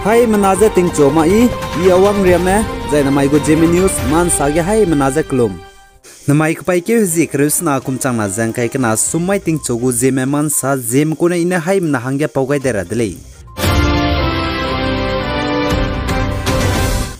Hai menaza ting coma awang riame zai namai go Zeme news man sage hai menaza klum. Namai kpai ke zik rusna kumchang na jang kai kana sumai ting chogu Zeme man sa Zeme ko na ina hai na hangya paugai dera dele.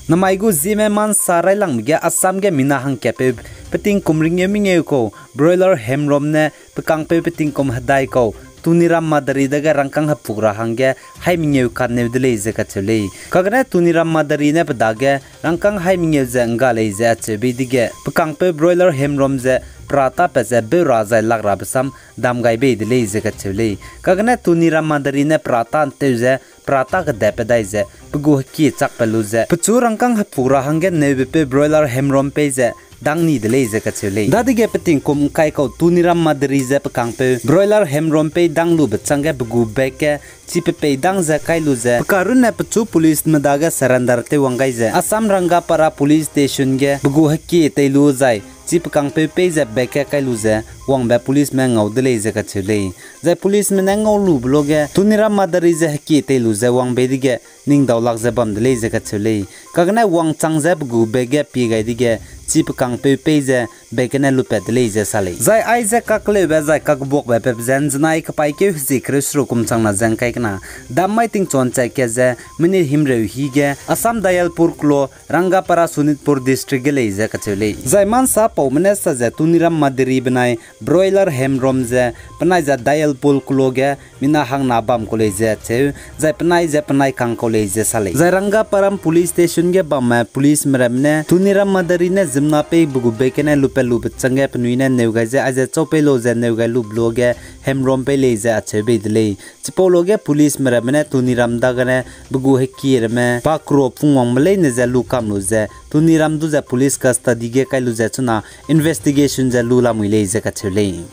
Namai go Zeme man sa rai lang migya Assam ge mina hang kepe peting kumring yeming ko broiler hemrom ne pekang pe peting kom hadai ko Tuniram madari daga rangkang hapura hangge hai mingeu kan ne dele ze kachele kagna tuniram madari ne padaga rangkang hai mingeu ze nga le ze achebi dige pekang pe broiler hemrom ze prata pe ze be raza lagra besam dam gai be dele ze kachele kagna tuniram madari ne prata ante ze prata ka depe dai ze pegu ki chak pelu ze pchu rangkang hapura hangge ne be broiler hemrom pe ze dangni dele ze kachele dadige peting kom kai ko tuniram madari ze pekang pe broiler hemrom pe danglu bechangge begu beke chipe pe dang ze kailu ze karun ne pchu police madaga surrender te wangai ze Assam ranga para police station ge begu hakki teilu zai chip kang pe ze beke kailu ze wang ba police me ngau dele ze kachele ze police me ngau lu bloge tuniram madari ze hakki teilu ze wang be dige ning dawlak ze bam dele ze kachele kagna wang chang ze begu bege pi gai dige chip kang pe ze bekene lupe dele ze sale zai ai ze kakle be zai kak bok be pe zen znai kpai ke zi krisru kum chang na jang kai kana damai ting chon chai ke ze mini himre hi ge Assam Dayalpur klo Rangapara Sunitpur district ge le ze kachele zai man sa pau mane sa ze tuniram madiri benai broiler hemrom ze panai za Dayalpur klo ge mina hang na bam ko le ze che zai panai kang ko le ze sale zai Rangaparam police station ge bam police meramne tuniram madari ne zimna pe bugu bekene lupe lupe change pnuine neugai je aje chope lo je neugai lu bloge hemrom pe le je achebe dile chipologe police meramne tuniram dagane bugu hekir me pakro pungong mle ne je lu kam lu je tuniram du je police custody ge kai lu je chuna investigation je lu la muile je ka chele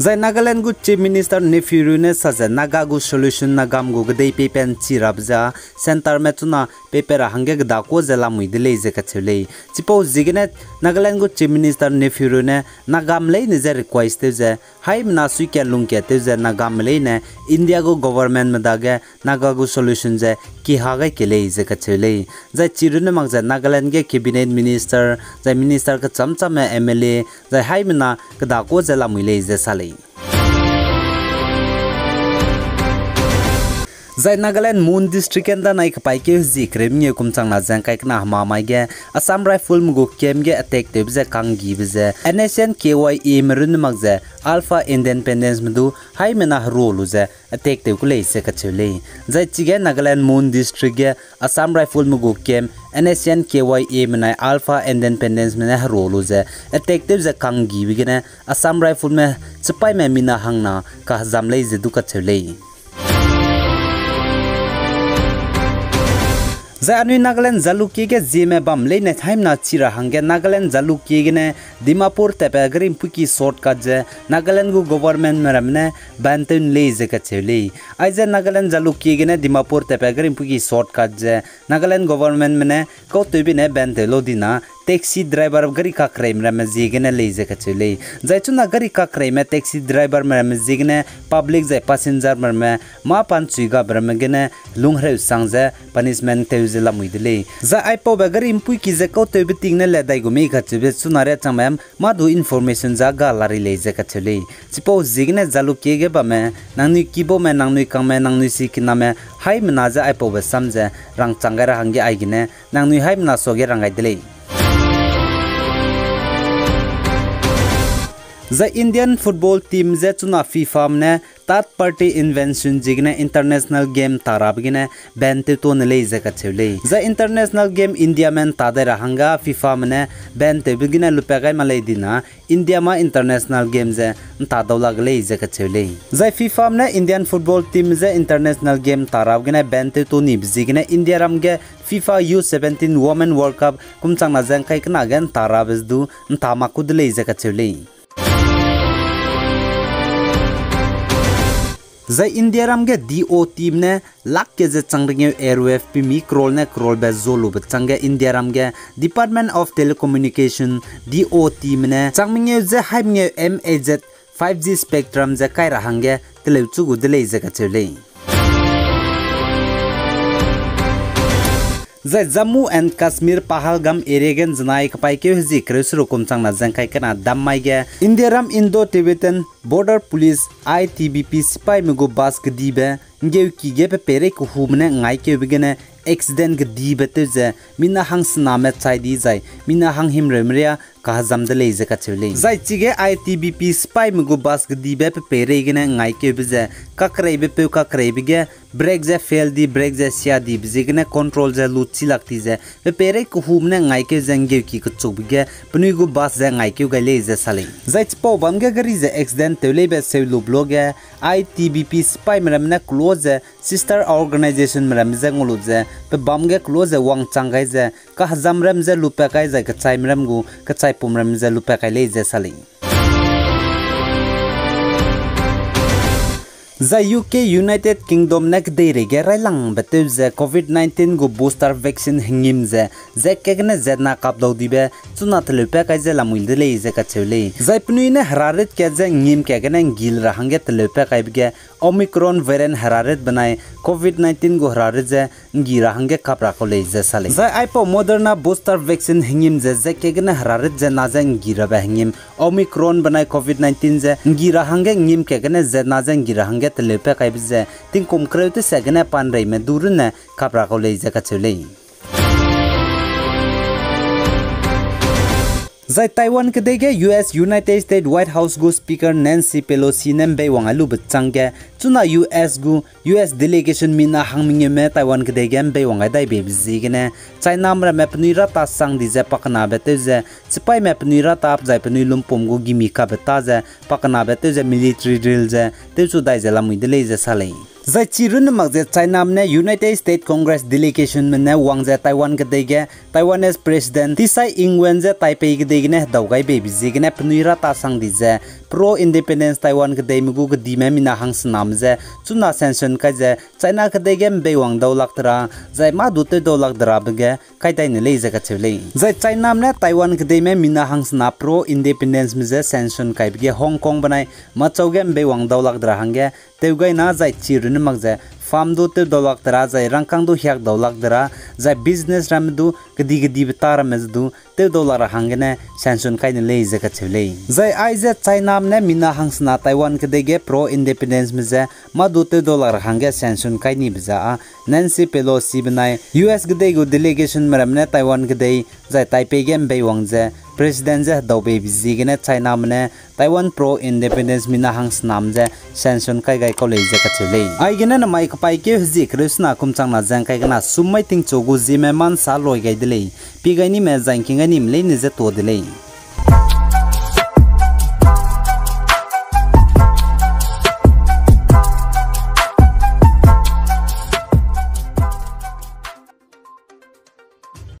Zai Nagaland gu Chief Minister nephew ne sa Naga gu solution nagam gu gdei pepen chirabja center metuna pepera hange gda ko zela muidele je kachele chipo zignet Nagaland gu Chief Minister nephew ne nagam le ne je request je hai mna sui ke lung ke te je nagam le ne India gu government medage Naga gu solution je ki haga ke le je kachele zai chirune mag je Nagaland ge cabinet minister zai minister ka chamcham MLA zai hai mna gda ko zela muile je sale Zai Nagaland Moon district enda nai kpai ke zikrem nge kumchang na jang kai kna ma mai ge Assam rifle mugo kem ge attack te bze kang gi bze NSN KYE merun mag ze Alpha Independence mdu hai mena role ze attack te kule se kachele zai chige Nagaland Moon district ge Assam rifle mugo kem NSN KYE mena Alpha Independence mena role ze attack te bze kang gi bigene Assam rifle me chipai me mina hangna ka jamle ze du kachele Zai anui Nagaland Zaluki ge Zeme bam le ne time na chira hange Nagaland Zaluki ge ne Dimapur tepe grim puki shortcut je Nagaland gu government meramne bantun le je ka chele aize Nagaland Zaluki ge ne Dimapur tepe grim puki shortcut je Nagaland government mene ko tebi ne bantelo dina taxi driver gari ka crime ram jigene le je ka chele zai chuna gari ka crime taxi driver ram jigene public zai passenger marme ma pan chuiga bram gene lunghre sangje punishment te la muidele za aipo bagari impui ki je ko te biting ne le dai gumi ka chebe sunare chamam madu information za ga lari le je ka chele chipo jigne jalu ke ge ba me nangni kibo me nangni kang me nangni si kiname hai mna za aipo ba samje rang changara hangi aigine nangni hai mna soge rangai dele The Indian football team je chuna FIFA ne third party invention jigne international game tarabgine bante to ne le je ka chele the international game India men tadera hanga FIFA mane bante bigine lupagai malai dina India ma international game je tadawla gle je ka chele the FIFA mane Indian football team je international game tarabgine bante to ni jigne India ramge FIFA U17 Women World Cup kumchang na jang kai kana gan tarabes du tama kudle je ka chele The India ramge DO team ne lak ke je changringe airwave pi mi krol ne krol be zolu be change India ramge Department of Telecommunication DO team ne changminge je haimnge MAZ 5G spectrum je kai rahange tele chu gu dele je ka chele Zai Jammu and Kashmir Pahalgam area gen janai kapai ke hiji kresro komchang na jangkai kana dammai ge Indiaram Indo-Tibetan Border Police ITBP sipai mugo bas gdibe ngeu ki ge pe pere ku humne ngai ke bigene accident gdibe te je mina hang sname chai di jai mina hang himremria ka jamde le je ka chule zai chige ITBP sipai mugo bas gdibe pe pere gene ngai ke bije kakreibe pe kakreibe ge brake je fail di brake je sia di bije control je luchi lakti je pe pere ku humne ngai ke jangeu ki ku chubge pnui go bas je ngai ke gale je sale zai chpo bam ge gari je accident tele be selu blog ge ITBP sipai meramna close sister organization meram je ngulu je pe bam ge close wang changai je ka jamram je lupa kai je ka chai meram gu ka chai pumram je lupa kai le je sale The UK United Kingdom nek dere ge railang betu ze COVID-19 go booster vaccine hingim ze kegne zedna kap daw dibe chuna tlepe kai ze lamul dele ze ka chele zai pnui ne hararet ke ze ngim ke gene gil rahange tlepe kai bge Omicron variant hararet banai COVID-19 go hararet ze ngira hange kapra ko le ze sale zai aipo Moderna booster vaccine hingim ze kegne hararet ze na ze ngira ba hingim Omicron banai COVID-19 ze ngira hange ngim ke gene ze na ze ngira hange tlepe kai bje tin kom kreuti segene pan rei me durne kapra ko le je ka chule Zai Taiwan ke dege US United States White House go Speaker Nancy Pelosi nembe wangalu bchangge chuna US delegation mina hangminge me Taiwan ke dege mbe wangai dai be bizigene China mra map nuira ta sang di je pakna bete je sipai map nuira ta ap jai pnui lumpom go gimi ka beta je pakna bete je military drill je te chu dai je lamui dele je sale Zai chirun magje China ne United States Congress delegation ne wangje Taiwan ke dege Taiwanese president Tsai Ing-wen je Taipei ke dege ne daugai be bizigene pnuira ta sang di je pro independence Taiwan ke dei mugu ke dime mina hang snam je chuna sanction ka je China ke dege be wang dau lak tra zai ma du te do lak dra bge kai dai ne le je ka chele zai China ne Taiwan ke dei me mina hang sna pro independence me je sanction kai bge Hong Kong banai ma chauge be wang dau lak dra hange teugai na zai chirun magje farm do te dolak dra zai rangkang do hyak dolak dra zai business ram du gedi betar mezdu te dollar hangene sanction kai ne le je ka chele zai ai je China ne mina hangsna Taiwan ke dege pro independence me je ma do te dollar hange sanction kai ni bja Nancy Pelosi banai US gede go delegation maram ne Taiwan gede zai Taipei gem be wangje president je dobe bizigene China mne Taiwan pro independence mina hangs namje sanction kai gai college ka chele ai gena na mai kapai ke hji krishna kumchang na jang kai gana sumai ting chogu Zeme man sa loi gai dele pi gai ni me jang king ani mle ni je to dele